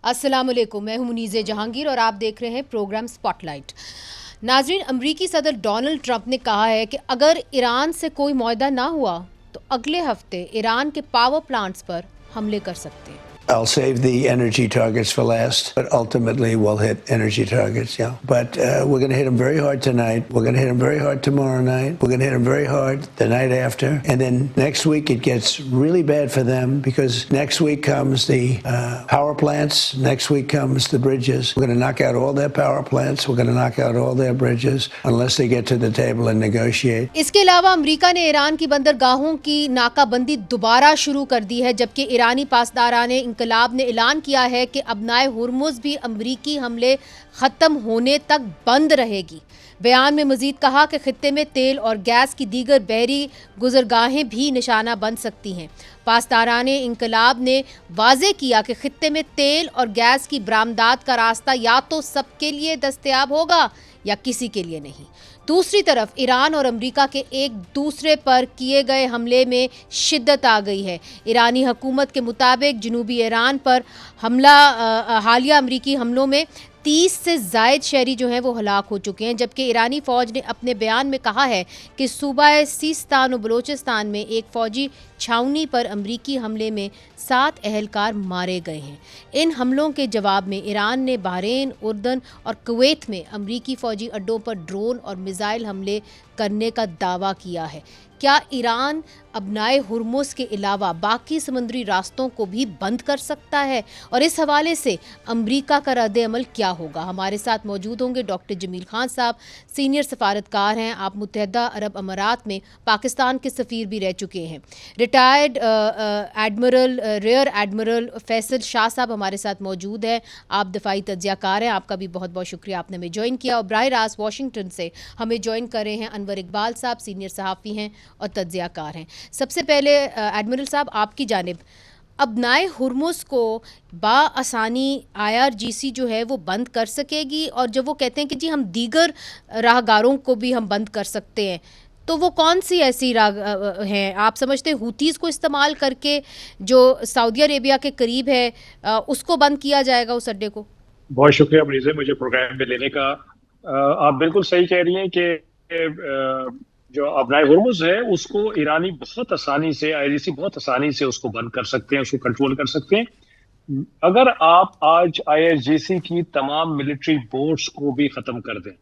अस्सलाम वालेकुम, मैं हूं मुनीज़ जहांगीर और आप देख रहे हैं प्रोग्राम स्पॉटलाइट। नाजरीन, अमरीकी सदर डोनाल्ड ट्रंप ने कहा है कि अगर ईरान से कोई मुआहदा ना हुआ तो अगले हफ्ते ईरान के पावर प्लांट्स पर हमले कर सकते हैं। I'll save the energy targets for last, but ultimately we'll hit energy targets, yeah. But we're going to hit them very hard tonight. We're going to hit them very hard tomorrow night. We're going to hit them very hard the night after. And then next week it gets really bad for them because next week comes the power plants. Next week comes the bridges. We're going to knock out all their power plants. We're going to knock out all their bridges unless they get to the table and negotiate. इसके अलावा America ने Iran की बंदरगाहों की नाकाबंदी दोबारा शुरू कर दी है, जबकि ईरानी पासदाराने इंकलाब ने ऐलान किया है कि अबनाए हुर्मुज़ भी अमरीकी हमले ख़त्म होने तक बंद रहेगी। बयान में मज़ीद कहा कि खित्ते में तेल और गैस की दीगर बहरी गुज़रगाहें भी निशाना बन सकती हैं। पासदाराने इंकलाब ने वाज़े किया कि खित्ते में तेल और गैस की बरामदात का रास्ता या तो सबके लिए दस्तयाब होगा या किसी के लिए नहीं। दूसरी तरफ ईरान और अमेरिका के एक दूसरे पर किए गए हमले में शिद्दत आ गई है। ईरानी हुकूमत के मुताबिक जनूबी ईरान पर हालिया अमेरिकी हमलों में 30 से ज़ायद शहरी जो हैं वो हलाक हो चुके हैं, जबकि ईरानी फ़ौज ने अपने बयान में कहा है कि सूबा सिस्तान और बलूचिस्तान में एक फ़ौजी छावनी पर अमरीकी हमले में 7 अहलकार मारे गए हैं। इन हमलों के जवाब में ईरान ने बहरीन, उर्दन और कुवैत में अमरीकी फ़ौजी अड्डों पर ड्रोन और मिसाइल हमले करने का दावा किया है। क्या ईरान अबनाए हुर्मुज़ के अलावा बाकी समुद्री रास्तों को भी बंद कर सकता है, और इस हवाले से अमरीका का रद्द-ए-अमल क्या होगा? हमारे साथ मौजूद होंगे डॉक्टर जमील खान साहब, सीनियर सफारतकार हैं, आप मुत्तहदा अरब अमारात में पाकिस्तान के सफ़ीर भी रह चुके हैं। Retired admiral rear admiral Faisal Shah साहब हमारे साथ मौजूद है, आप दफ़ाई तज्ज़ियाकार हैं, आपका भी बहुत बहुत शुक्रिया, आपने हमें ज्वाइन किया। और बराह रास्त वाशिंगटन से हमें ज्वाइन कर रहे हैं अनवर इकबाल साहब, सीनियर सहाफ़ी हैं और तज्ज़ियाकार हैं। सबसे पहले एडमिरल साहब, आपकी जानिब अबनाए हुर्मुज़ को बाआसानी IRGC जो है वो बंद कर सकेगी, और जब वो कहते हैं कि जी हम दीगर राहगारों को भी हम बंद कर सकते हैं, तो वो कौन सी ऐसी राह हैं? आप समझते हैं हूतीज़ को इस्तेमाल करके जो सऊदी अरेबिया के करीब है उसको बंद किया जाएगा उस अड्डे को? बहुत शुक्रिया मुनीज़ मुझे प्रोग्राम में लेने का। आप बिल्कुल सही कह रही हैं कि जो अबनाए हुर्मुज़ है उसको ईरानी बहुत आसानी से, IRGC बहुत आसानी से उसको बंद कर सकते हैं, उसको कंट्रोल कर सकते हैं। अगर आप आज IRGC की तमाम मिलिट्री बोट्स को भी ख़त्म कर दें,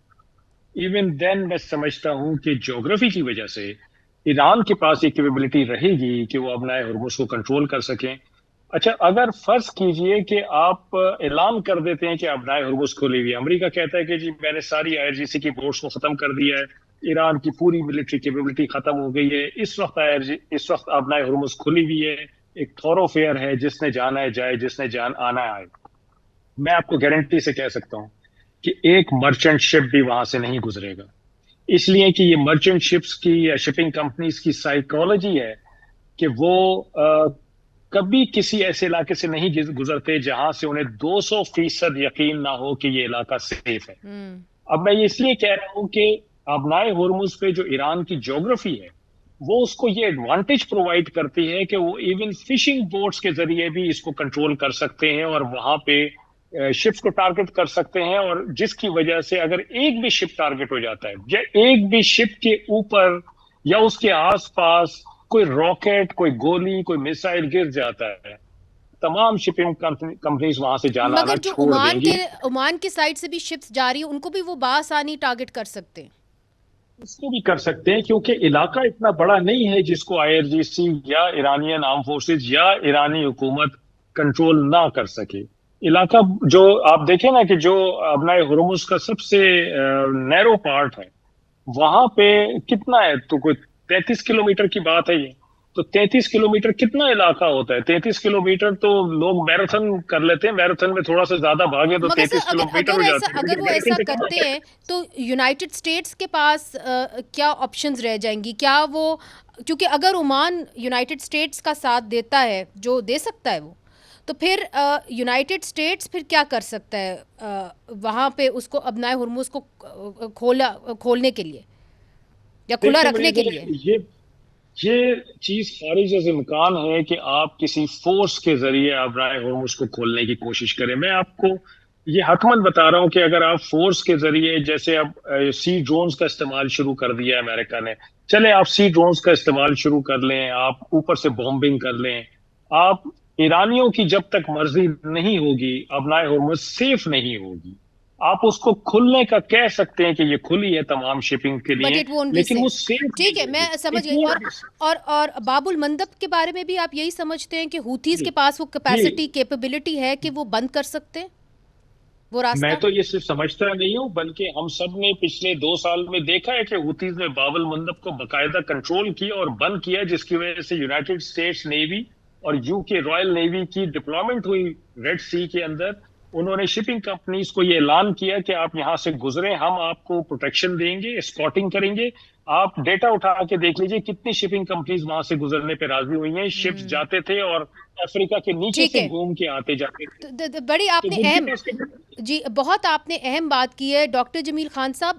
इवन देन मैं समझता हूं कि ज्योग्राफी की वजह से ईरान के पास ये कैपेबिलिटी रहेगी कि वो अबनाए हुर्मुज़ को कंट्रोल कर सकें। अच्छा, अगर फर्ज कीजिए कि आप ऐलान कर देते हैं कि अबनाए हुर्मुज़ खुली हुई है, अमेरिका कहता है कि जी मैंने सारी IRGC की बोट्स को ख़त्म कर दिया है, ईरान की पूरी मिलिट्री कैपेबिलिटी ख़त्म हो गई है, इस वक्त अबनाए हुर्मुज़ खुली हुई है, एक थॉरोफेयर है, जिसने जाना है जाए, जिसने आना है आए। मैं आपको गारंटी से कह सकता हूं कि एक मर्चेंट शिप भी वहां से नहीं गुजरेगा, इसलिए कि ये मर्चेंट शिप्स की या शिपिंग कंपनीज की साइकोलॉजी है कि वो कभी किसी ऐसे इलाके से नहीं गुजरते जहां से उन्हें 200% यकीन ना हो कि ये इलाका सेफ है। अब मैं ये इसलिए कह रहा हूं कि अबनाए हुर्मुज़ पे जो ईरान की ज्योग्राफी है वो उसको ये एडवांटेज प्रोवाइड करती है कि वो इवन फिशिंग बोट्स के जरिए भी इसको कंट्रोल कर सकते हैं और वहां पे शिप्स को टारगेट कर सकते हैं, और जिसकी वजह से अगर एक भी शिप टारगेट हो जाता है या एक भी शिप के ऊपर या उसके आसपास कोई रॉकेट, कोई गोली, कोई मिसाइल गिर जाता है, तमाम शिपिंग कंपनीज वहां से जाना आना छोड़ देंगी। ओमान के साइड से भी शिप्स जा रही है, उनको भी वो बासानी टारगेट कर सकते हैं। इसको भी कर सकते हैं क्योंकि इलाका इतना बड़ा नहीं है जिसको IRGC या ईरानियन आर्म फोर्सेज या ईरानी हुकूमत कंट्रोल ना कर सके। इलाका जो आप देखें ना कि जो अबनाए हुर्मुज़ का सबसे नैरो पार्ट है, वहां पे कितना है, तो कोई 33 किलोमीटर की बात है ये, तो 33 किलोमीटर कितना इलाका होता है? 33 किलोमीटर तो लोग मैराथन कर लेते हैं, मैराथन में थोड़ा सा ज्यादा भागे तो 33 किलोमीटर हो जाता है। अगर वो ऐसा करते हैं तो यूनाइटेड स्टेट्स के पास क्या ऑप्शंस रह जाएंगी? क्या वो, क्योंकि अगर ओमान यूनाइटेड स्टेट्स का साथ देता है, जो दे सकता है वो, तो फिर यूनाइटेड स्टेट्स फिर क्या कर सकता है वहाँ पे उसको अबनाए हुर्मुज़ को खोलने के लिए या खुला रखने के लिए? یہ چیز خارج از امکان ہے کہ آپ کسی فورس کے ذریعے ابرائے ہرمز کو کھولنے کی کوشش کریں. میں آپ کو یہ حتماً بتا رہا ہوں کہ اگر آپ فورس کے ذریعے, جیسے اب سی ڈرونز کا استعمال شروع کر دیا ہے امریکہ نے, چلے آپ سی ڈرونز کا استعمال شروع کر لیں, آپ اوپر سے بومبنگ کر لیں, آپ ایرانیوں کی جب تک مرضی نہیں ہوگی ابنائے ہرمز سیف نہیں ہوگی. آپ اس کو کھلنے کا کہہ سکتے ہیں کہ یہ کھلی ہے تمام شپنگ کے لیے, لیکن وہ سیف. ٹھیک ہے, میں سمجھ گئی. اور باب المندب کے بارے میں بھی آپ یہی سمجھتے ہیں کہ ہوتھیز کے پاس وہ کیپیسٹی کیپیبلٹی ہے کہ وہ بند کر سکتے ہیں وہ راستہ؟ میں تو یہ صرف سمجھتا نہیں ہوں, بلکہ ہم سب نے پچھلے 2 سال میں دیکھا ہے کہ ہوتیز نے باب المندب کو باقاعدہ کنٹرول کیا اور بند کیا, جس کی وجہ سے یونائٹڈ اسٹیٹس نیوی اور یو کے رائل نیوی کی ڈپلائمنٹ ہوئی ریڈ سی کے اندر. انہوں نے شپنگ کمپنیز کو یہ اعلان کیا کہ آپ یہاں سے گزریں, ہم آپ کو پروٹیکشن دیں گے, اسکاٹنگ کریں گے. آپ ڈیٹا اٹھا کے دیکھ لیجئے کتنی شپنگ کمپنیز وہاں سے گزرنے پہ راضی ہوئی ہیں. شپس جاتے تھے اور افریقہ کے نیچے سے گھوم کے آتے جاتے تھے. بڑی آپ نے اہم, جی بہت آپ نے اہم بات کی ہے. ڈاکٹر جمیل خان صاحب,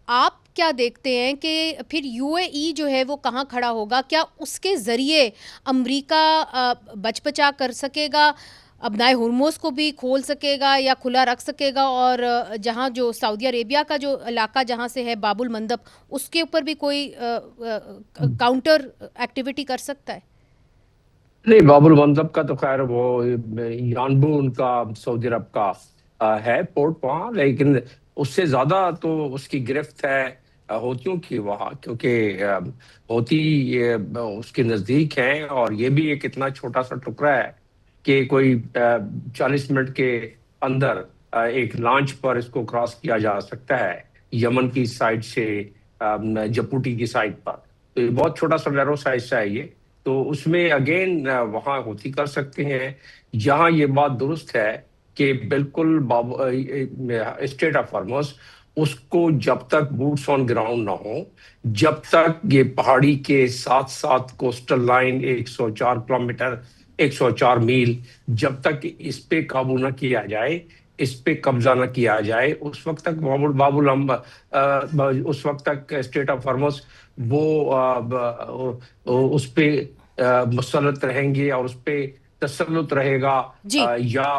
آپ کیا دیکھتے ہیں کہ پھر یو اے ای جو ہے وہ کہاں کھڑا ہوگا؟ کیا اس کے ذریعے امریکہ بچ بچا کر سکے گا, ابنائے ہرمز کو بھی کھول سکے گا یا کھلا رکھ سکے گا, اور جہاں جو سعودی عربیہ کا جو علاقہ جہاں سے ہے باب المندب, اس کے اوپر بھی کوئی کاؤنٹر ایکٹیویٹی کر سکتا ہے؟ نہیں, باب المندب کا تو خیر وہ یانبو ان کا سعودی عرب کا ہے پورٹ وہاں, لیکن اس سے زیادہ تو اس کی گرفت ہے ہوتیوں کی وہاں, کیونکہ ہوتی اس کے نزدیک ہیں, اور یہ بھی ایک اتنا چھوٹا سا ٹکڑا ہے کہ کوئی 40 منٹ کے اندر ایک لانچ پر اس کو کراس کیا جا سکتا ہے یمن کی سائڈ سے جپوٹی کی سائڈ پر. تو یہ بہت چھوٹا سا نیرو سائز ہے یہ, تو اس میں اگین وہاں ہوتی کر سکتے ہیں. جہاں یہ بات درست ہے کہ بالکل اسٹیٹ آف ہرمز اس کو جب تک بوٹس آن گراؤنڈ نہ ہو, جب تک یہ پہاڑی کے ساتھ ساتھ کوسٹل لائن 104 کلومیٹر 104 میل, جب تک اس پہ قابو نہ کیا جائے, اس پہ قبضہ نہ کیا جائے, اس وقت تک اس وقت تک اسٹیٹ آف ہرمز وہ اس پہ مسلط رہیں گے اور اس پہ تسلط رہے گا, یا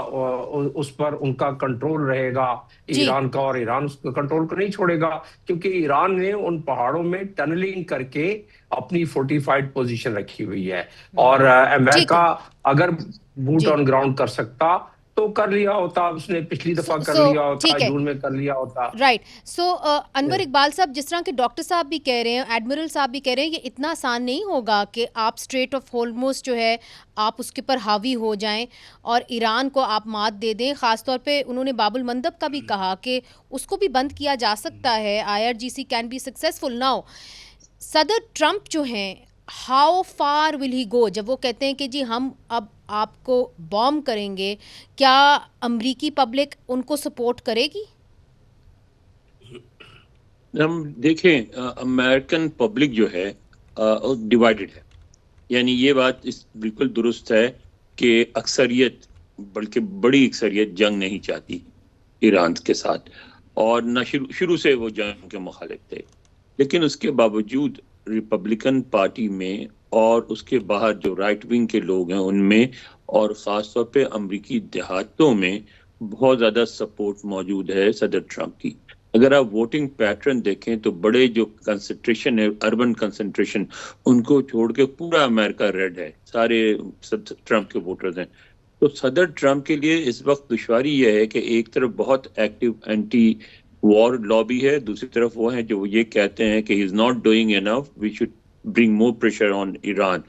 اس پر ان کا کنٹرول رہے گا ایران کا, اور ایران اس کنٹرول کو نہیں چھوڑے گا, کیونکہ ایران نے ان پہاڑوں میں ٹنلنگ کر کے اپنی فورٹیفائڈ پوزیشن رکھی ہوئی ہے. اور امریکہ اگر بوٹ آن گراؤنڈ کر سکتا تو کر لیا ہوتا, اس نے پچھلی دفعہ کر لیا ہوتا, جون میں کر لیا ہوتا. رائٹ. سو انور اقبال صاحب, جس طرح کہ ڈاکٹر صاحب بھی کہہ رہے ہیں, ایڈمرل صاحب بھی کہہ رہے ہیں, یہ اتنا آسان نہیں ہوگا کہ آپ اسٹریٹ آف ہرمز جو ہے آپ اس کے پر حاوی ہو جائیں اور ایران کو آپ مات دے دیں. خاص طور پہ انہوں نے باب المندب کا بھی کہا کہ اس کو بھی بند کیا جا سکتا ہے, IRGC can be successful. Now صدر ٹرمپ جو ہیں, ہاؤ فار ول ہی گو, جب وہ کہتے ہیں کہ جی ہم اب آپ کو بوم کریں گے, کیا امریکی پبلک ان کو سپورٹ کرے گی؟ ہم دیکھیں, امریکن پبلک جو ہے ڈیوائیڈڈ ہے. یعنی یہ بات بالکل درست ہے کہ اکثریت, بلکہ بڑی اکثریت جنگ نہیں چاہتی ایران کے ساتھ, اور نہ شروع سے وہ جنگ کے مخالف تھے. لیکن اس کے باوجود ریپبلکن پارٹی میں اور اس کے باہر جو رائٹ ونگ کے لوگ ہیں ان میں, اور خاص طور پہ امریکی دیہاتوں میں بہت زیادہ سپورٹ موجود ہے صدر ٹرمپ کی. اگر آپ ووٹنگ پیٹرن دیکھیں تو بڑے جو کنسنٹریشن ہے, اربن کنسنٹریشن, ان کو چھوڑ کے پورا امریکہ ریڈ ہے, سارے ٹرمپ کے ووٹرز ہیں. تو صدر ٹرمپ کے لیے اس وقت دشواری یہ ہے کہ ایک طرف بہت ایکٹیو اینٹی وار لابی ہے, دوسری طرف وہ ہیں جو یہ کہتے ہیں کہ he is not doing enough, we should bring more pressure on Iran.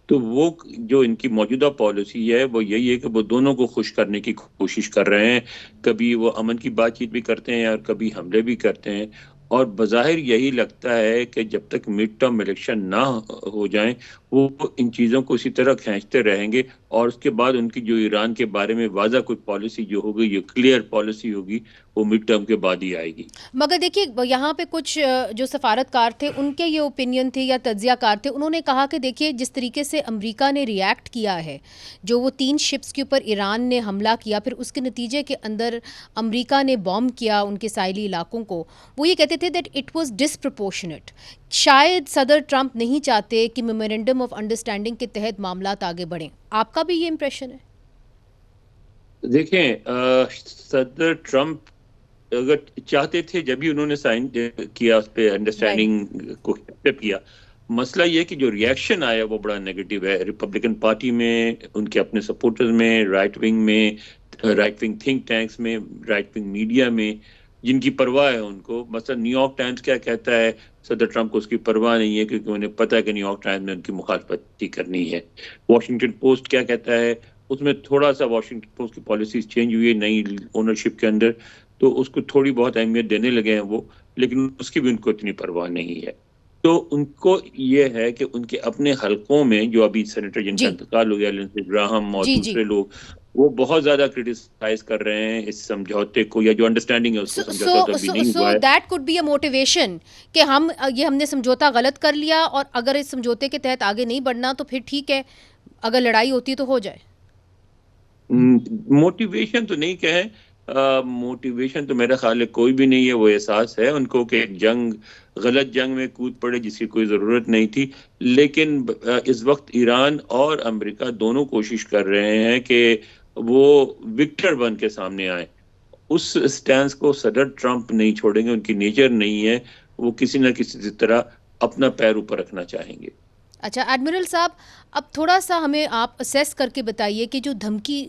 تو وہ جو ان کی موجودہ پالیسی ہے وہ یہی ہے کہ وہ دونوں کو خوش کرنے کی کوشش کر رہے ہیں. کبھی وہ امن کی بات چیت بھی کرتے ہیں اور کبھی حملے بھی کرتے ہیں, اور بظاہر یہی لگتا ہے کہ جب تک مڈ ٹرم الیکشن نہ ہو جائیں وہ ان چیزوں کو اسی طرح کھینچتے رہیں گے, اور اس کے بعد ان کی جو ایران کے بارے میں واضح کوئی پالیسی جو ہوگی, یہ کلیئر پالیسی ہوگی, وہ مڈ ٹرم کے بعد ہی آئے گی. مگر دیکھیے یہاں پہ کچھ جو سفارتکار تھے ان کے یہ اوپینین تھے یا تجزیہ کار تھے, انہوں نے کہا کہ دیکھیے جس طریقے سے امریکہ نے ریئیکٹ کیا ہے, جو وہ 3 شپس کے اوپر ایران نے حملہ کیا, پھر اس کے نتیجے کے اندر امریکہ نے بوم کیا ان کے ساحلی علاقوں کو, وہ یہ کہتے تھے دیٹ اٹ واز ڈسپروپورشنیٹ. شاید صدر ٹرمپ نہیں چاہتے کہ میمورینڈم آف انڈرسٹینڈنگ کے تحت معاملات آگے بڑھیں. آپ کا بھی یہ امپریشن ہے؟ دیکھیں صدر ٹرمپ اگر چاہتے تھے جب بھی انہوں نے سائن کیا اس پہ انڈرسٹینڈنگ کو ایکسیپٹ کیا. مسئلہ یہ کہ جو ریئیکشن آیا وہ بڑا نیگیٹو ہے ریپبلکن پارٹی میں, ان کے اپنے سپورٹرز میں, رائٹ ونگ میں, رائٹ ونگ تھنک ٹینکس میں, رائٹ ونگ میڈیا میں, جن کی پرواہ ہے ان کو. مثلا نیو یارک ٹائمز کیا کہتا ہے, صدر ٹرمپ کو اس کی پرواہ نہیں ہے کیونکہ انہیں پتہ ہے کہ نیو یارک ٹائمز میں ان کی مخالفت ہی کرنی ہے. واشنگٹن پوسٹ کیا کہتا ہے, اس میں تھوڑا سا واشنگٹن پوسٹ کی پالیسیز چینج ہوئی ہے نئی اونرشپ کے اندر, تو اس کو تھوڑی بہت اہمیت دینے لگے ہیں وہ, لیکن اس کی بھی ان کو اتنی پرواہ نہیں ہے. تو ان کو یہ ہے کہ ان کے اپنے حلقوں میں جو ابھی سینیٹر جن کا انتقال ہو گیا, لنسے گراہم اور دوسرے لوگ, وہ بہت زیادہ کرٹیسائز کر رہے ہیں اس سمجھوتے کو, یا جو انڈرسٹینڈنگ ہے اس کو سمجھوتا بھی نہیں ہوا ہے. So that could be a motivation کہ ہم نے سمجھوتا غلط کر لیا, اور اگر اس سمجھوتے کے تحت آگے نہیں بڑھنا تو پھر ٹھیک ہے, اگر لڑائی ہوتی تو ہو جائے. موٹیویشن تو نہیں کہیں, موٹیویشن تو میرا خیال ہے کوئی بھی نہیں ہے. وہ احساس ہے ان کو کہ ایک جنگ, غلط جنگ میں کود پڑے جس کی کوئی ضرورت نہیں تھی. لیکن اس وقت ایران اور امریکہ دونوں کوشش کر رہے ہیں کہ وہ وکٹر بن کے سامنے آئیں. اس سٹینس کو صدر ٹرمپ نہیں چھوڑیں گے, ان کی نیچر نہیں ہے, وہ کسی نہ کسی طرح اپنا پیر اوپر رکھنا چاہیں گے. اچھا ایڈمرل صاحب, اب تھوڑا سا ہمیں آپ اسیس کر کے بتائیے کہ جو دھمکی,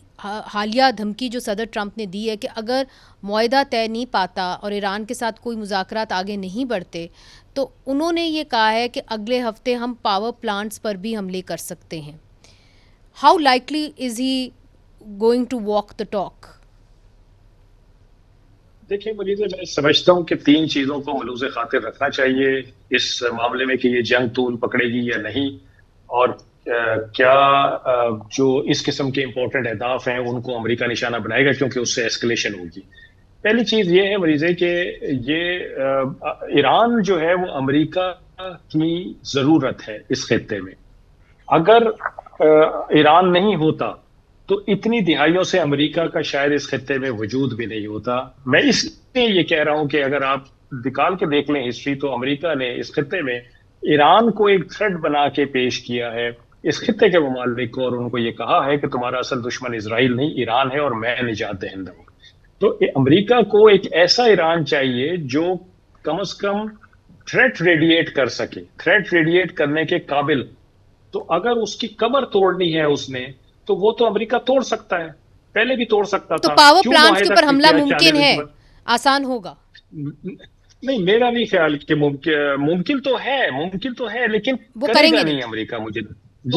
حالیہ دھمکی جو صدر ٹرمپ نے دی ہے کہ اگر معاہدہ طے نہیں پاتا اور ایران کے ساتھ کوئی مذاکرات آگے نہیں بڑھتے, تو انہوں نے یہ کہا ہے کہ اگلے ہفتے ہم پاور پلانٹس پر بھی حملے کر سکتے ہیں. How likely is he going to walk the talk? دیکھیں مجھے میں سمجھتا ہوں کہ 3 چیزوں کو ملوز خاطر رکھنا چاہیے اس معاملے میں کہ یہ جنگ طول پکڑے گی یا نہیں, اور کیا جو اس قسم کے امپورٹنٹ اہداف ہیں ان کو امریکہ نشانہ بنائے گا, کیونکہ اس سے ایسکلیشن ہوگی. پہلی چیز یہ ہے مریضے کہ یہ ایران جو ہے وہ امریکہ کی ضرورت ہے اس خطے میں. اگر ایران نہیں ہوتا تو اتنی دہائیوں سے امریکہ کا شاید اس خطے میں وجود بھی نہیں ہوتا. میں اس لیے یہ کہہ رہا ہوں کہ اگر آپ نکال کے دیکھ لیں ہسٹری, تو امریکہ نے اس خطے میں ایران کو ایک تھریٹ بنا کے پیش کیا ہے اس خطے کے ممالک کو, اور ان کو یہ کہا ہے کہ تمہارا اصل دشمن اسرائیل نہیں ایران ہے, اور میں نجات دہندہ ہوں. تو امریکہ کو ایک ایسا ایران چاہیے جو کم از کم تھریٹ ریڈیٹ کر سکے, تھریٹ ریڈیٹ کرنے کے قابل. تو اگر اس کی کمر توڑنی ہے اس نے, تو وہ تو امریکہ توڑ سکتا ہے, پہلے بھی توڑ سکتا تھا. تو پاور پلانٹس کے اوپر حملہ ممکن ہے, آسان ہوگا؟ نہیں, میرا نہیں خیال کہ ممکن تو ہے لیکن کرے گا نہیں امریکہ. مجھے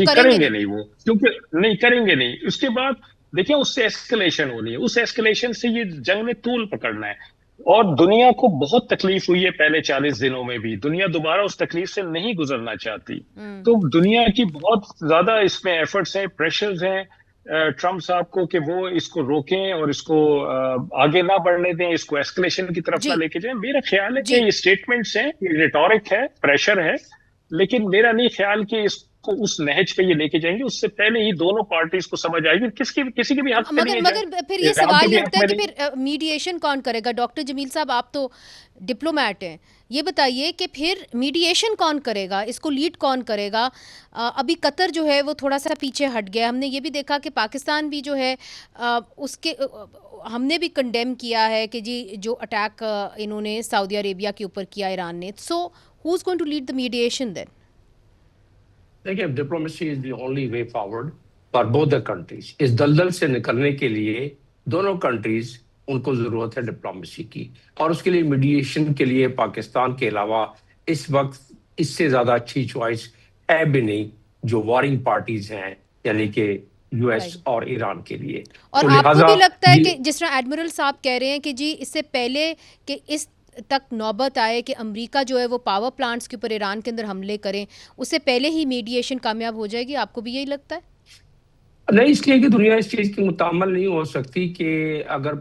کریں گے نہیں وہ, کیونکہ نہیں کریں گے نہیں. اس کے بعد دیکھیں اس سے ایسکلیشن ہونی ہے, اس ایسکلیشن سے یہ جنگ میں طول پکڑنا ہے. اور دنیا کو بہت تکلیف ہوئی ہے پہلے 40 دنوں میں بھی, دنیا دوبارہ اس تکلیف سے نہیں گزرنا چاہتی. تو دنیا کی بہت زیادہ اس میں ایفرٹس ہیں, پریشرز ہیں ٹرمپ صاحب کو کہ وہ اس کو روکیں اور اس کو آگے نہ بڑھنے دیں, اس کو ایسکلیشن کی طرف نہ لے کے جائیں. میرا خیال ہے کہ یہ اسٹیٹمنٹس ہیں, یہ ریٹورک ہے, پریشر ہے, لیکن میرا نہیں خیال کہ اس کو اس نہج پہ یہ لے کے جائیں گے. اس سے پہلے ہی دونوں پارٹیز کو سمجھ آئے گی کسی کے بھی حق پہ نہیں. مگر پھر یہ سوال یہ اٹھتا ہے کہ پھر میڈیشن کون کرے گا؟ ڈاکٹر جمیل صاحب, آپ تو ڈپلومیٹ ہیں, یہ بتائیے کہ پھر میڈیشن کون کرے گا, اس کو لیڈ کون کرے گا؟ ابھی قطر جو ہے وہ تھوڑا سا پیچھے ہٹ گیا. ہم نے یہ بھی دیکھا کہ پاکستان بھی جو ہے اس کے ہم نے بھی کنڈیم کیا ہے کہ جی جو اٹیک انہوں نے سعودی عربیہ کے اوپر کیا ایران نے. So who is going to lead the mediation then? دیکھیں, diplomacy is the only way forward for both the countries. اس دلدل سے نکلنے کے لیے دونوں کنٹریز ان کو ضرورت ہے ڈپلومیسی کی, اور اس کے لیے میڈیشن کے لیے پاکستان کے علاوہ اس وقت اس سے زیادہ اچھی چوائس ہے بھی نہیں جو وارنگ پارٹیز ہیں, یعنی کہ یو ایس اور ایران کے لیے. اور آپ کو بھی لگتا ہے کہ جس طرح ایڈمرل صاحب کہہ رہے ہیں کہ جی اس سے پہلے کہ اس تک نوبت آئے کہ امریکہ جو ہے وہ پاور پلانٹس کے اوپر ایران کے اندر حملے کریں, اس سے پہلے ہی میڈیشن کامیاب ہو جائے گی؟ آپ کو بھی یہی لگتا ہے؟ نہیں, اس لیے کہ دنیا اس چیز کی متعامل نہیں ہو سکتی کہ اگر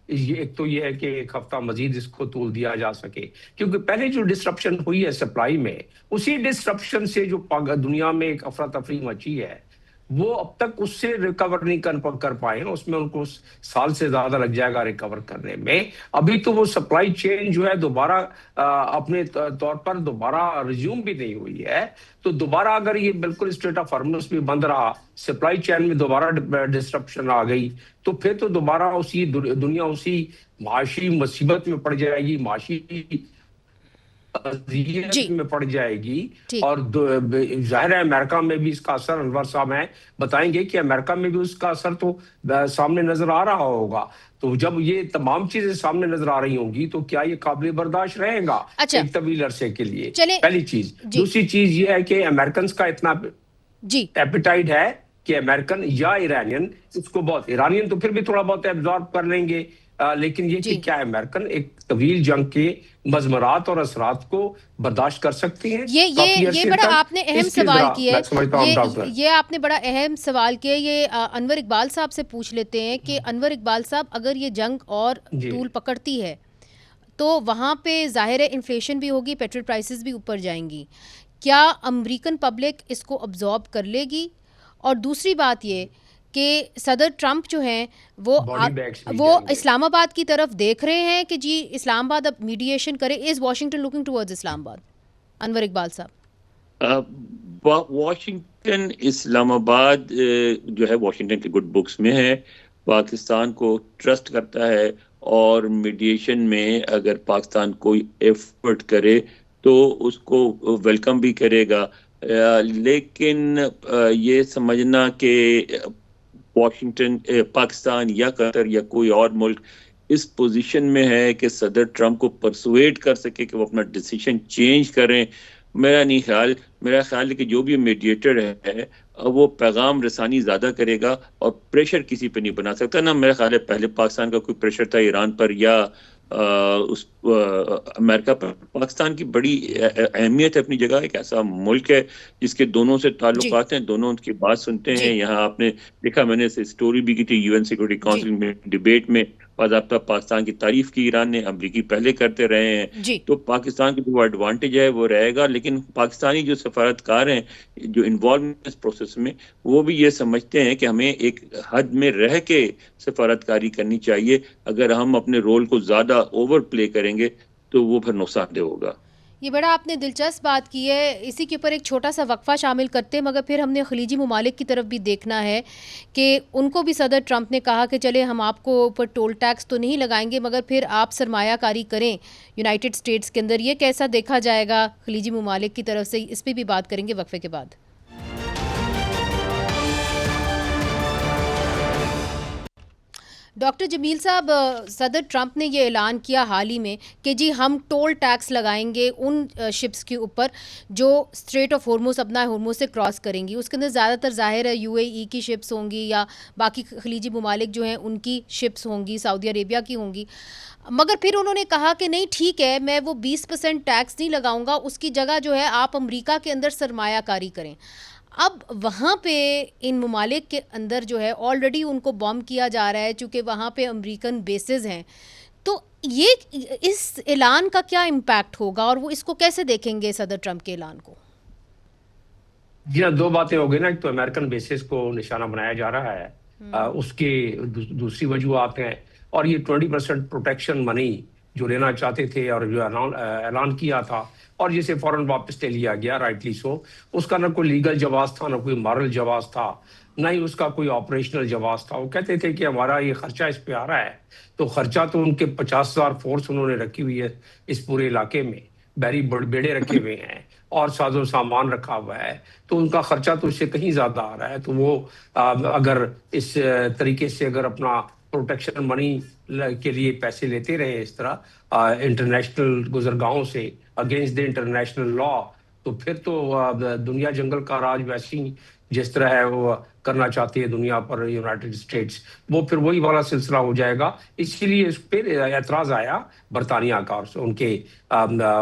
ایک تو یہ ہے کہ ایک ہفتہ مزید اس کو طول دیا جا سکے, کیونکہ پہلے جو ڈسرپشن ہوئی ہے سپلائی میں, اسی ڈسرپشن سے جو دنیا میں ایک افراتفری مچی ہے, وہ اب تک اس سے ریکور نہیں کر پائے ہیں، اس میں ان کو سال سے زیادہ لگ جائے گا ریکور کرنے میں. ابھی تو وہ سپلائی چین جو ہے دوبارہ اپنے طور پر دوبارہ ریزیوم بھی نہیں ہوئی ہے. تو دوبارہ اگر یہ بالکل اسٹریٹ آف ہارمز بھی بند رہا، سپلائی چین میں دوبارہ ڈسرپشن آ گئی، تو پھر تو دوبارہ اسی دنیا اسی معاشی مصیبت میں پڑ جائے گی، معاشی جی میں پڑ جائے گی. ٹھیک. اور ظاہر ہے امریکہ میں بھی اس کا اثر، انور صاحب ہیں بتائیں گے کہ امریکہ میں بھی اس کا اثر تو سامنے نظر آ رہا ہوگا. تو جب یہ تمام چیزیں سامنے نظر آ رہی ہوں گی تو کیا یہ قابل برداشت رہے گا ایک طویل عرصے کے لیے؟ پہلی چیز. دوسری چیز یہ ہے کہ امریکنز کا اتنا ایپیٹائٹ ہے کہ امریکن یا ایرانین اس کو بہت، ایرانین تو پھر بھی تھوڑا بہت ایبزارب کر لیں گے، لیکن یہ کہ کیا امریکن ایک طویل جنگ کے مضمرات اور اثرات کو برداشت کر سکتے ہیں؟ یہ بڑا آپ نے اہم سوال کیا ہے، یہ آپ نے بڑا اہم سوال کیا. یہ انور اقبال صاحب سے پوچھ لیتے ہیں کہ انور اقبال صاحب، اگر یہ جنگ اور طول پکڑتی ہے تو وہاں پہ ظاہر ہے انفلیشن بھی ہوگی، پیٹرول پرائسز بھی اوپر جائیں گی، کیا امریکن پبلک اس کو ابزارب کر لے گی؟ اور دوسری بات یہ کہ صدر ٹرمپ جو ہیں وہ اسلام آباد کی طرف دیکھ رہے ہیں کہ جی اسلام آباد اب میڈیشن کرے. از واشنگٹن لوکنگ ٹورڈز اسلام آباد؟ انور اقبال صاحب. واشنگٹن، اسلام آباد جو ہے واشنگٹن کے گڈ بکس میں ہے، پاکستان کو ٹرسٹ کرتا ہے، اور میڈیشن میں اگر پاکستان کوئی ایفرٹ کرے تو اس کو ویلکم بھی کرے گا. لیکن یہ سمجھنا کہ واشنگٹن، پاکستان یا قطر یا کوئی اور ملک اس پوزیشن میں ہے کہ صدر ٹرمپ کو پرسویٹ کر سکے کہ وہ اپنا ڈیسیشن چینج کریں، میرا نہیں خیال. میرا خیال ہے کہ جو بھی میڈیٹر ہے وہ پیغام رسانی زیادہ کرے گا اور پریشر کسی پہ نہیں بنا سکتا. نا میرا خیال ہے پہلے پاکستان کا کوئی پریشر تھا ایران پر یا اس امریکہ پر. پاکستان کی بڑی اہمیت ہے اپنی جگہ، ایک ایسا ملک ہے جس کے دونوں سے تعلقات ہیں، دونوں ان کی بات سنتے ہیں. یہاں آپ نے دیکھا، میں نے اسٹوری بھی کی تھی UN سیکورٹی کونسل میں ڈیبیٹ میں، باضابطہ پاکستان کی تعریف کی ایران نے، امریکی پہلے کرتے رہے ہیں. تو پاکستان کی جو ایڈوانٹیج ہے وہ رہے گا. لیکن پاکستانی جو سفارتکار ہیں جو انوالومنٹ اس پروسیس میں، وہ بھی یہ سمجھتے ہیں کہ ہمیں ایک حد میں رہ کے سفارتکاری کرنی چاہیے. اگر ہم اپنے رول کو زیادہ اوور پلے کریں گے تو وہ پھر نقصان دہ ہوگا. یہ بڑا آپ نے دلچسپ بات کی ہے. اسی کے اوپر ایک چھوٹا سا وقفہ شامل کرتے ہیں، مگر پھر ہم نے خلیجی ممالک کی طرف بھی دیکھنا ہے کہ ان کو بھی صدر ٹرمپ نے کہا کہ چلے ہم آپ کو اوپر ٹول ٹیکس تو نہیں لگائیں گے، مگر پھر آپ سرمایہ کاری کریں یونائٹڈ اسٹیٹس کے اندر. یہ کیسا دیکھا جائے گا خلیجی ممالک کی طرف سے؟ اس پہ بھی بات کریں گے وقفے کے بعد. ڈاکٹر جمیل صاحب، صدر ٹرمپ نے یہ اعلان کیا حال ہی میں کہ جی ہم ٹول ٹیکس لگائیں گے ان شپس کے اوپر جو اسٹریٹ آف ہورموز، اپنا ہورموز سے کراس کریں گی. اس کے اندر زیادہ تر ظاہر ہے UAE کی شپس ہوں گی یا باقی خلیجی ممالک جو ہیں ان کی شپس ہوں گی، سعودی عربیہ کی ہوں گی. مگر پھر انہوں نے کہا کہ نہیں ٹھیک ہے، میں وہ 20% ٹیکس نہیں لگاؤں گا، اس کی جگہ جو ہے آپ امریکہ کے اندر سرمایہ کاری کریں. اب وہاں پہ ان ممالک کے اندر جو ہے آلریڈی ان کو بوم کیا جا رہا ہے چونکہ وہاں پہ امریکن بیسز ہیں. تو یہ اس اعلان کا کیا امپیکٹ ہوگا اور وہ اس کو کیسے دیکھیں گے صدر ٹرمپ کے اعلان کو؟ جی ہاں، دو باتیں ہو گئی نا. ایک تو امریکن بیسز کو نشانہ بنایا جا رہا ہے، اس کے دوسری وجوہات ہیں، اور یہ 20% پروٹیکشن منی جو لینا چاہتے تھے اور جو اعلان کیا تھا اور جسے فوراً واپس لے لیا گیا، رائٹلی سو. اس کا نہ کوئی لیگل جواز تھا، نہ کوئی مارل جواز تھا، نہ ہی اس کا کوئی آپریشنل جواز تھا. وہ کہتے تھے کہ ہمارا یہ خرچہ اس پہ آ رہا ہے، تو خرچہ تو ان کے 50,000 فورس انہوں نے رکھی ہوئی ہے اس پورے علاقے میں، بحری بیڑے رکھے ہوئے ہیں اور ساز و سامان رکھا ہوا ہے، تو ان کا خرچہ تو اس سے کہیں زیادہ آ رہا ہے. تو وہ اگر اس طریقے سے اگر اپنا پروٹیکشن منی کے لیے پیسے لیتے رہے اس طرح انٹرنیشنل گزرگاہوں سے اگینسٹ دی انٹرنیشنل لا، تو پھر تو دنیا جنگل کا راج ویسی جس طرح ہے وہ کرنا چاہتی ہے دنیا پر یونائٹڈ اسٹیٹس، وہ پھر وہی والا سلسلہ ہو جائے گا. اسی لیے اس پہ اعتراض آیا برطانیہ کا اور ان کے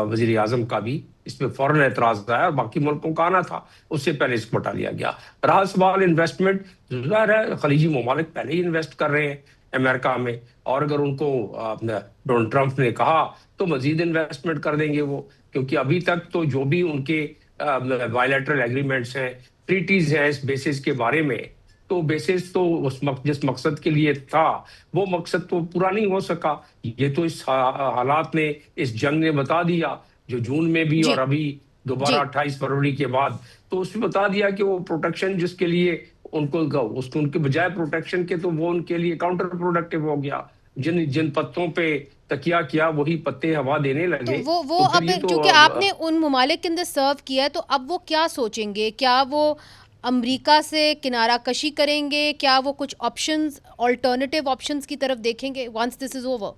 وزیر اعظم کا بھی اس پہ فوراً اعتراض آیا، اور باقی ملکوں کا آنا تھا، اس سے پہلے اس کو ہٹا لیا گیا. رہا سوال انویسٹمنٹ، ظاہر ہے خلیجی ممالک پہلے ہی انویسٹ کر رہے ہیں امریکہ میں، اور اگر ان کو ڈونلڈ ٹرمپ نے کہا تو مزید انویسٹمنٹ کر دیں گے وہ، کیونکہ ابھی تک تو جو بھی ان کے بائیلیٹرل ایگریمنٹس ہیں ट्रीटीज हैं इस बेसिस के बारे में, तो बेसिस तो जिस मकसद के लिए था वो मकसद तो पूरा नहीं हो सका। ये तो इस हालात ने, इस जंग ने बता दिया, जो जून में भी और अभी दोबारा 28 फरवरी के बाद, तो उसमें बता दिया कि वो प्रोटेक्शन जिसके लिए उनके बजाय प्रोटेक्शन के, तो वो उनके लिए काउंटर प्रोडक्टिव हो गया। जिन पत्तों पे तकिया किया वही पत्ते हवा देने लगे। तो वो अब क्योंकि आपने उन ममालिक के अंदर सर्व किया है, तो अब वो क्या सोचेंगे? क्या वो अमेरिका से किनारा कशी करेंगे? क्या वो कुछ ऑप्शंस, अल्टरनेटिव ऑप्शंस की तरफ देखेंगे वंस दिस इज ओवर?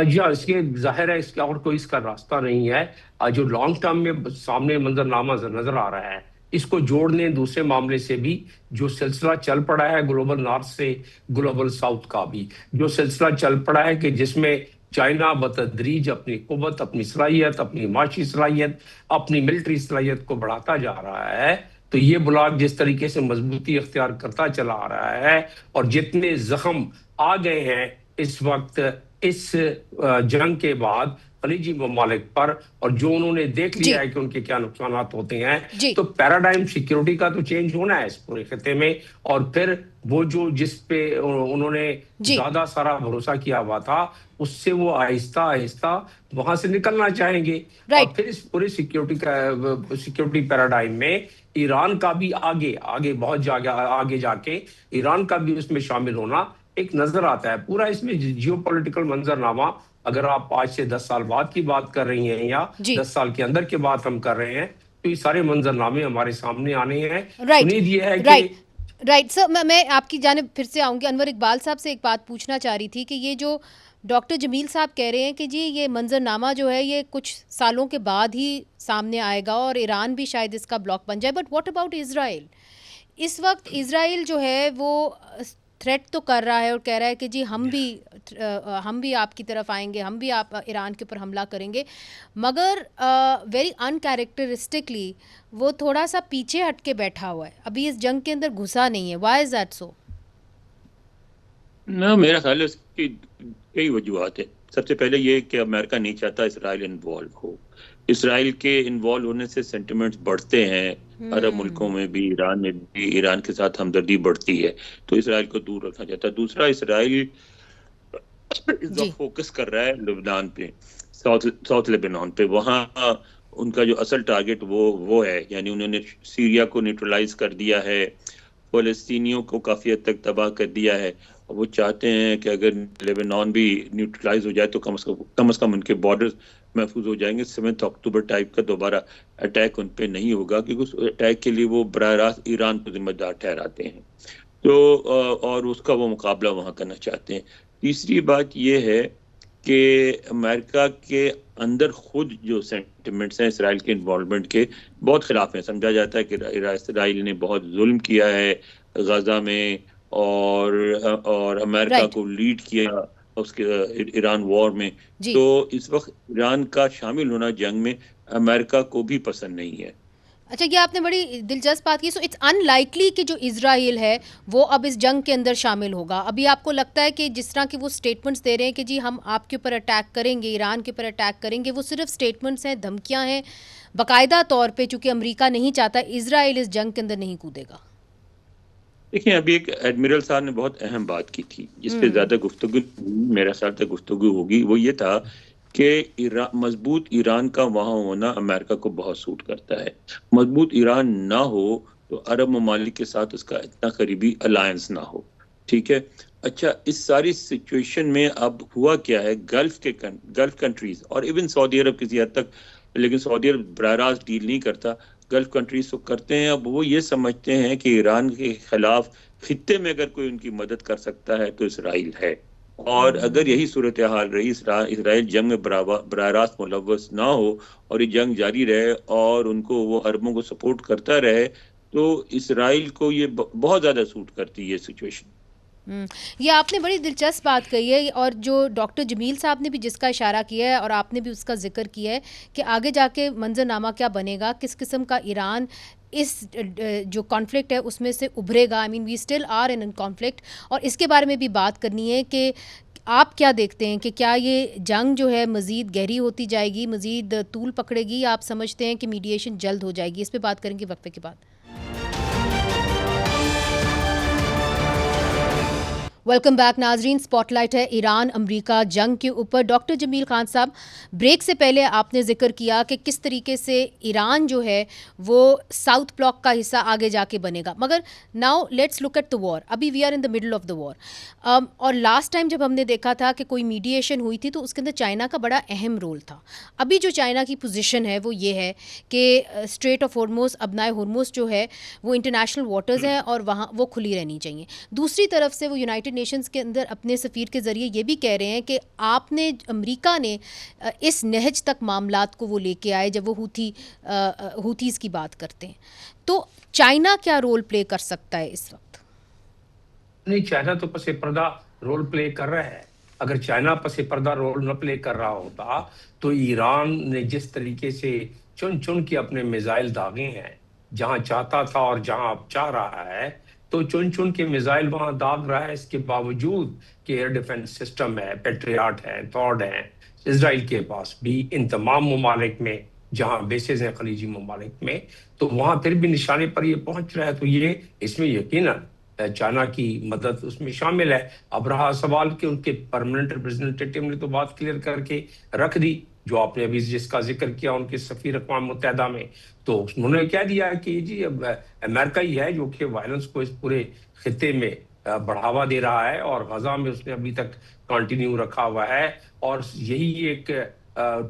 या इसके जाहिर है इसका और कोई इसका रास्ता नहीं है। जो लॉन्ग टर्म में सामने मंजरनामा नजर आ रहा है, इसको जोड़ने दूसरे मामले से भी जो सिलसिला चल पड़ा है ग्लोबल नॉर्थ से ग्लोबल साउथ का भी, जो सिलसिला चल पड़ा है कि जिसमें चाइना बतदरीज अपनी कुव्वत, अपनी सलाहियत, अपनी माशी सलाहियत, अपनी मिलिट्री सलाहियत को बढ़ाता जा रहा है, तो ये ब्लॉक जिस तरीके से मजबूती अख्तियार करता चला आ रहा है और जितने जख्म आ गए हैं इस वक्त इस जंग के बाद खलीजी ममालिक पर, और जो उन्होंने देख लिया है कि उनके क्या नुकसानात होते हैं, तो पैराडाइम सिक्योरिटी का तो चेंज होना है इस पूरे खिते में। और फिर वो जो जिस पे उन्होंने ज्यादा सारा भरोसा किया हुआ था, उससे वो आहिस्ता आहिस्ता वहां से निकलना चाहेंगे। और फिर इस पूरे सिक्योरिटी पैराडाइम में ईरान का भी आगे बहुत आगे जाके ईरान का भी उसमें शामिल होना एक नजर आता है। पूरा इसमें जियोपॉलिटिकल मंजरनामा, अगर आप आज से 10 साल बाद की बात कर रही हैं या 10 साल के अंदर की बात हम कर रहे हैं, तो ये सारे मंजरनामे हमारे सामने आने हैं। उम्मीद ये है कि राइट सर, मैं आपकी जानिब फिर से आऊंगी। अनवर इकबाल साहब से एक बात पूछना चाह रही थी कि ये जो डॉक्टर जमील साहब कह रहे हैं कि जी ये मंजरनामा जो है ये कुछ सालों के बाद ही सामने आएगा और ईरान भी शायद इसका ब्लॉक बन जाए, बट व्हाट अबाउट इजराइल? इस वक्त इजराइल जो है वो थ्रेट तो कर रहा है और कह रहा है कि जी हम भी आपकी तरफ आएंगे, हम भी आप ईरान के ऊपर हमला करेंगे, मगर वेरी अनकैरेक्टरिस्टिकली वो थोड़ा सा पीछे हट के बैठा हुआ है, अभी इस जंग के अंदर घुसा नहीं है। Why is that so? ना, मेरा ख्याल है इसकी कई वजूहत है। सबसे पहले ये कि अमेरिका नहीं चाहता इसराइल इन्वॉल्व हो। इसराइल के इन्वॉल्व होने से सेंटिमेंट्स बढ़ते हैं अरब मुल्कों में भी, ईरान में भी, ईरान के साथ हमदर्दी बढ़ती है, तो इसराइल को दूर रखना चाहता है। दूसरा, इसराइल फोकस कर रहा है लेबनान पे, साउथ लेबनान पे, वहाँ उनका जो असल टारगेट वो है, यानी उन्होंने सीरिया को न्यूट्रलाइज कर दिया है, फ़लस्तीनियों को काफ़ी हद तक तबाह कर दिया है, और वो चाहते हैं कि अगर लेबनान भी न्यूट्रलाइज हो जाए तो कम से कम उनके बॉर्डर महफूज हो जाएंगे। 7 अक्टूबर टाइप का दोबारा अटैक उन पे नहीं होगा, क्योंकि उस अटैक के लिए वो बराह रास्त ईरान को जिम्मेदार ठहराते हैं, तो और उसका वो मुकाबला वहाँ करना चाहते हैं। तीसरी बात ये है कि अमेरिका के अंदर खुद जो सेंटिमेंट्स हैं इसराइल के इन्वॉल्वमेंट के बहुत खिलाफ हैं। समझा जाता है कि इसराइल ने बहुत जुल्म किया है गजा में और अमेरिका को लीड किया उसके ईरान वॉर में, तो इस वक्त ईरान का शामिल होना जंग में अमेरिका को भी पसंद नहीं है। अच्छा, ये आपने बड़ी दिलचस्प बात की। सो इट्स अनलाइकली कि जो इजराइल है वो अब इस जंग के अंदर शामिल होगा। अभी आपको लगता है कि जिस तरह के वो स्टेटमेंट्स दे रहे हैं कि जी हम आपके ऊपर अटैक करेंगे, ईरान के ऊपर अटैक करेंगे, वो सिर्फ स्टेटमेंट्स हैं, धमकियां हैं? बाकायदा तौर पे चूंकि अमेरिका नहीं चाहता इजराइल इस जंग के अंदर नहीं कूदेगा। देखिए, अभी एक एडमिरल साहब ने बहुत अहम बात की थी जिस पे ज्यादा गुफ्तगू मेरा ख्याल तक गुफ्तगू होगी, वो ये था कि मजबूत ईरान का वहाँ होना अमेरिका को बहुत सूट करता है। मजबूत ईरान ना हो तो अरब ममालिक के साथ उसका इतना करीबी अलायंस ना हो, ठीक है। अच्छा, इस सारी सिचुएशन में अब हुआ क्या है, गल्फ कंट्रीज और इवन सऊदी अरब किसी हद तक, लेकिन सऊदी अरब बराह रास्त डील नहीं करता, गल्फ कंट्रीज तो करते हैं। अब वो ये समझते हैं कि ईरान के खिलाफ खित्ते में अगर कोई उनकी मदद कर सकता है तो इसराइल है, और अगर यही सूरत हाल रही, इसराइल जंग में बराह रास्त मुलव्वस ना हो और ये जंग जारी रहे और उनको वो अरबों को सपोर्ट करता रहे, तो इसराइल को ये बहुत ज़्यादा सूट करती है सिचुएशन। ये आपने बड़ी दिलचस्प बात कही है, और जो डॉक्टर जमील साहब ने भी जिसका इशारा किया है और आपने भी उसका जिक्र किया है कि आगे जाके मंजरनामा क्या बनेगा, किस किस्म का ईरान इस जो कॉन्फ्लिक्ट है उसमें से उभरेगा। I mean we still are in conflict, और इसके बारे में भी बात करनी है कि आप क्या देखते हैं कि क्या ये जंग जो है मज़ीद गहरी होती जाएगी, मज़ीद तूल पकड़ेगी, या आप समझते हैं कि मीडिएशन जल्द हो जाएगी? इस पर बात करेंगे वक्फे के बाद। वेलकम बैक नाजरीन, स्पॉटलाइट है ईरान अमेरिका जंग के ऊपर। डॉक्टर जमील खान साहब, ब्रेक से पहले आपने जिक्र किया कि किस तरीके से ईरान जो है वो साउथ ब्लॉक का हिस्सा आगे जाके बनेगा, मगर now let's look at the war. अभी we are in the middle of the war. और लास्ट टाइम जब हमने देखा था कि कोई मीडिएशन हुई थी तो उसके अंदर चाइना का बड़ा अहम रोल था। अभी जो चाइना की पोजीशन है वो ये है कि स्ट्रेट ऑफ हॉर्मुज़, अबनाए हॉर्मुज़ जो है वो इंटरनेशनल वाटर्स हैं और वहाँ वो खुली रहनी चाहिए। दूसरी तरफ से वो यूनाइटेड नेशंस के अंदर अपने सफ़ीर के ज़रिए ये भी कह रहे हैं कि आपने अमेरिका ने इस नहज तक मामलात को वो लेके आए जब वो हूथीज़ की बात करते हैं। तो चाइना क्या रोल प्ले कर सकता है इस वक्त? नहीं, चाइना तो पसे पर्दा रोल प्ले कर रहा है। अगर चाइना पसे पर्दा रोल न प्ले कर रहा होता तो ईरान ने जिस तरीके से चुन चुन के अपने मिसाइल दागे हैं, जहां चाहता था और जहां अब चाह रहा है, तो चुन चुन के मिसाइल वहां दाग रहा है। इसके बावजूद कि एयर डिफेंस सिस्टम है, पेट्रियाट है, थॉर्ड है इजराइल के पास भी, इन तमाम ममालिक में जहां बेसेस हैं खलीजी ममालिक में, तो वहां फिर भी निशाने पर ये पहुंच रहा है। तो ये इसमें यकीनन चाइना की मदद उसमें शामिल है। अब रहा सवाल कि उनके परमानेंट रिप्रेजेंटेटिव ने तो बात क्लियर करके रख दी, जो आपने अभी जिसका जिक्र किया उनके सफीर अक़वाम मुत्तहिदा में, तो उन्होंने कह दिया कि जी अब अमेरिका ही है जो कि वायलेंस को इस पूरे खित्ते में बढ़ावा दे रहा है और गजा में उसने अभी तक कंटिन्यू रखा हुआ है, और यही एक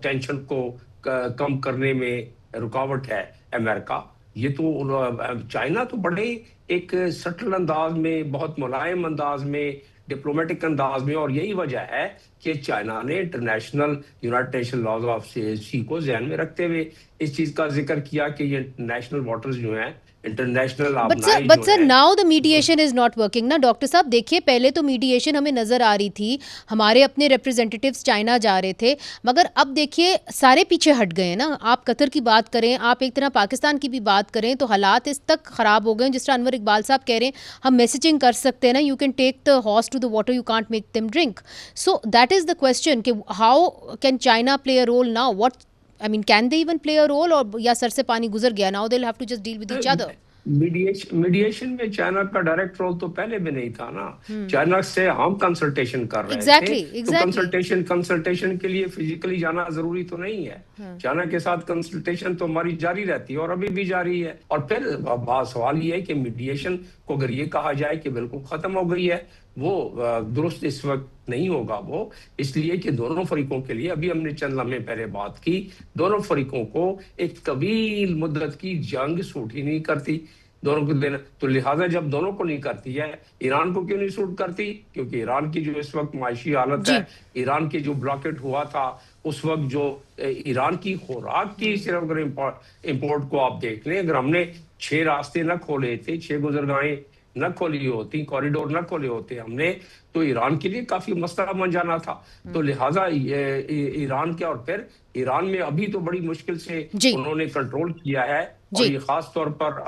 टेंशन को कम करने में रुकावट है अमेरिका। ये तो चाइना तो बड़े एक सटल अंदाज में, बहुत मुलायम अंदाज में, डिप्लोमेटिक अंदाज में, और यही वजह है कि चाइना ने international united nation laws of sea को ध्यान में रखते हुए इस चीज का जिक्र किया कि ये इंटरनेशनल वाटर्स जो हैं, international but sir now the mediation is not working ना डॉक्टर साहब। देखिए, पहले तो मीडिएशन हमें नज़र आ रही थी, हमारे अपने रिप्रेजेंटेटिव्स चाइना जा रहे थे, मगर अब देखिए सारे पीछे हट गए हैं ना। आप कतर की बात करें, आप एक तरह पाकिस्तान की भी बात करें, तो हालात इस तक ख़राब हो गए हैं। जिस तरह अनवर इकबाल साहब कह रहे हैं, हम मैसेजिंग कर सकते हैं ना, you can take the horse to the water, you can't make them drink. So that is the question कि how can China play a role now? What I mean, can they even play a role, और या सर से पानी गुजर गया, now they will have to just deal with each other? Mediation में China का डायरेक्ट रोल तो पहले भी नहीं था ना। चाइना से हम कंसल्टेशन कर रहे थे, तो कंसल्टेशन के लिए फिजिकली जाना जरूरी तो नहीं है। चाइना के साथ कंसल्टेशन तो हमारी जारी रहती है और अभी भी जारी है। और फिर सवाल ये है कि मीडिएशन को अगर ये कहा जाए कि बिल्कुल खत्म हो गई है, वो दुरुस्त इस वक्त नहीं होगा। वो इसलिए कि दोनों फरीकों के लिए, अभी हमने चंद लम्हे पहले बात की, दोनों फरीकों को एक तवील मुद्दत की जंग सूट ही नहीं करती दोनों को देना। तो लिहाजा जब दोनों को नहीं करती है, ईरान को क्यों नहीं सूट करती? क्योंकि ईरान की जो इस वक्त माशी हालत है, ईरान की जो ब्लॉकेट हुआ था उस वक्त, जो ईरान की खुराक की सिर्फ अगर इम्पोर्ट को आप देख लें, अगर हमने 6 रास्ते न खोले थे, 6 गुजरगाहें न खोली होती, कॉरिडोर न खोले होते हमने, तो ईरान के लिए काफी मसला बन जाना था। तो लिहाजा ईरान के, और फिर ईरान में अभी तो बड़ी मुश्किल से उन्होंने कंट्रोल किया है, और ये खास तौर पर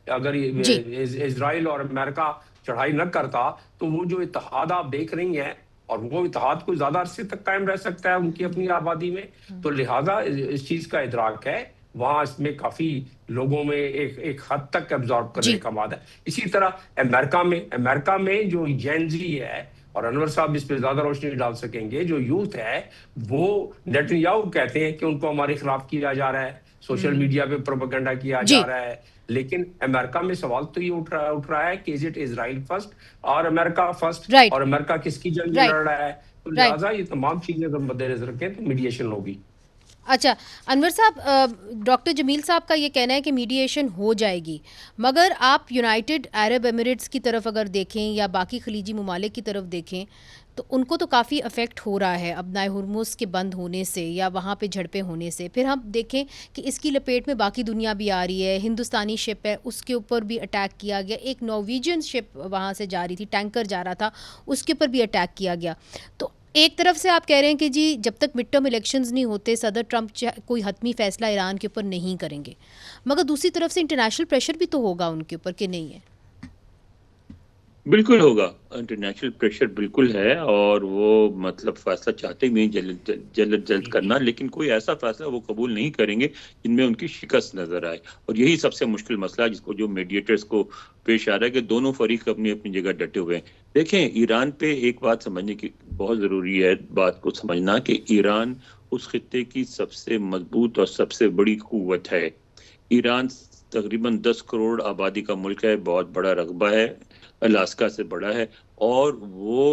अगर इजराइल और अमेरिका चढ़ाई न करता तो वो जो इत्तेहाद आप देख रही हैं, और वो इत्तेहाद को ज्यादा अरसे तक कायम रह सकता है उनकी अपनी आबादी में। तो लिहाजा इस चीज का इदराक है वहां, इसमें काफी लोगों में एक हद तक एब्जॉर्ब करने का बाद है। इसी तरह अमेरिका में जो जेनजी है, और अनवर साहब इस पे ज्यादा रोशनी डाल सकेंगे, जो यूथ है वो नेतन्याहू कहते हैं कि उनको हमारे खिलाफ किया जा रहा है, सोशल मीडिया पे प्रोपेगेंडा किया जा रहा है। लेकिन अमेरिका में सवाल तो ये उठ रहा है कि इज इट इजराइल फर्स्ट और अमेरिका फर्स्ट, और अमेरिका किसकी जंग लड़ रहा है? तो लिहाजा ये तमाम चीजें अगर मद्देनजर रखें तो मीडिएशन होगी। अच्छा अनवर साहब, डॉक्टर जमील साहब का ये कहना है कि मीडिएशन हो जाएगी, मगर आप यूनाइटेड अरब एमिरेट्स की तरफ अगर देखें या बाकी खलीजी ममालिक की तरफ देखें तो उनको तो काफ़ी अफेक्ट हो रहा है अबनाए हुर्मुज़ के बंद होने से या वहाँ पे झड़पें होने से। फिर हम देखें कि इसकी लपेट में बाकी दुनिया भी आ रही है, हिंदुस्तानी शिप है उसके ऊपर भी अटैक किया गया, एक नॉर्वेजियन शिप वहाँ से जा रही थी, टैंकर जा रहा था, उसके ऊपर भी अटैक किया गया। तो एक तरफ से आप कह रहे हैं कि जी जब तक मिड टर्म इलेक्शंस नहीं होते सदर ट्रंप कोई हतमी फैसला ईरान के ऊपर नहीं करेंगे, मगर दूसरी तरफ से इंटरनेशनल प्रेशर भी तो होगा उनके ऊपर कि नहीं है? बिल्कुल होगा, इंटरनेशनल प्रेशर बिल्कुल है, और वो मतलब फैसला चाहते भी हैं जल्द करना, लेकिन कोई ऐसा फैसला वो कबूल नहीं करेंगे जिनमें उनकी शिकस्त नजर आए। और यही सबसे मुश्किल मसला है जिसको जो मीडिएटर्स को पेश आ रहा है कि दोनों फरीक अपनी अपनी जगह डटे हुए हैं। देखें, ईरान पे एक बात समझने की बहुत ज़रूरी है, बात को समझना कि ईरान उस खित्ते की सबसे मजबूत और सबसे बड़ी कुव्वत है। ईरान तकरीबन 10 करोड़ आबादी का मुल्क है, बहुत बड़ा रकबा है, अलास्का से बड़ा है, और वो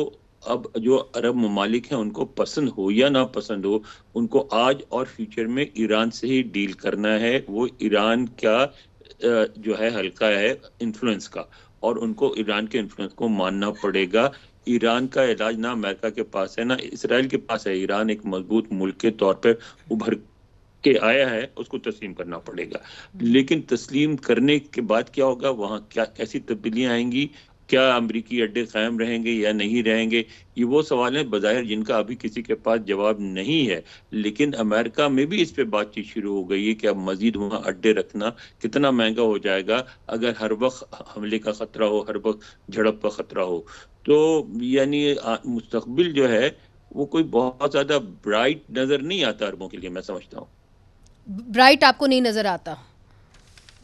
अब जो अरब ममालिक हैं उनको पसंद हो या ना पसंद हो, उनको आज और फ्यूचर में ईरान से ही डील करना है। वो ईरान का जो है हल्का है इन्फ्लुएंस का, और उनको ईरान के इन्फ्लुएंस को मानना पड़ेगा। ईरान का इलाज ना अमेरिका के पास है ना इसराइल के पास है। ईरान एक मजबूत मुल्क के तौर पर उभर के आया है, उसको तस्लीम करना पड़ेगा। लेकिन तस्लीम करने के बाद क्या होगा, वहाँ क्या कैसी तब्दीलियां आएंगी, क्या अमरीकी अड्डे कायम रहेंगे या नहीं रहेंगे, ये वो सवाल हैं बज़ाहिर जिनका अभी किसी के पास जवाब नहीं है। लेकिन अमेरिका में भी इस पे बातचीत शुरू हो गई है कि अब मजीद वहाँ अड्डे रखना कितना महंगा हो जाएगा अगर हर वक्त हमले का खतरा हो, हर वक्त झड़प का खतरा हो। तो यानी मुस्तकबिल जो है वो कोई बहुत ज्यादा ब्राइट नजर नहीं आता अरबों के लिए, मैं समझता हूँ। ब्राइट आपको नहीं नज़र आता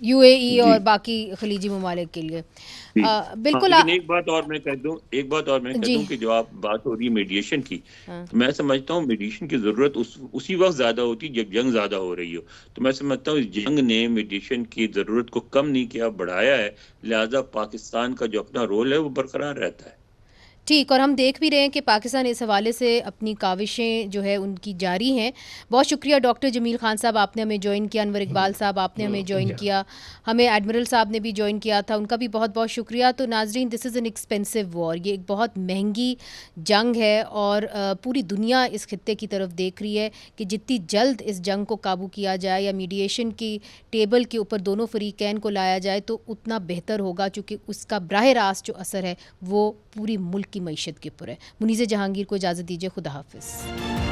यूएई जी और बाकी खलीजी ममालिक के लिए? जी। बिल्कुल। लेकिन एक बात और मैं कह दूं जी। कि जो आप बात हो रही है मीडिएशन की, हाँ। तो मैं समझता हूँ मीडिएशन की जरूरत उसी वक्त ज्यादा होती जब जंग ज्यादा हो रही हो। तो मैं समझता हूँ इस जंग ने मीडिएशन की जरूरत को कम नहीं किया, बढ़ाया है। लिहाजा पाकिस्तान का जो अपना रोल है वो बरकरार रहता है। ठीक, और हम देख भी रहे हैं कि पाकिस्तान इस हवाले से अपनी काविशें जो है उनकी जारी हैं। बहुत शुक्रिया डॉक्टर जमील खान साहब, आपने हमें ज्वाइन किया। अनवर इकबाल साहब, आपने हमें ज्वाइन किया। हमें एडमिरल साहब ने भी ज्वाइन किया था, उनका भी बहुत बहुत शुक्रिया। तो नाजरीन, this is an expensive war, ये एक बहुत महंगी जंग है, और पूरी दुनिया इस खित्ते की तरफ देख रही है कि जितनी जल्द इस जंग को काबू किया जाए या मीडिएशन की टेबल के ऊपर दोनों फरीकैन को लाया जाए तो उतना बेहतर होगा, चूँकि उसका बराह रास्त जो असर है वो पूरी मुल्क की मईशत के ऊपर है। मुनीज़ जहांगीर को इजाज़त दीजिए, खुदा हाफिज़।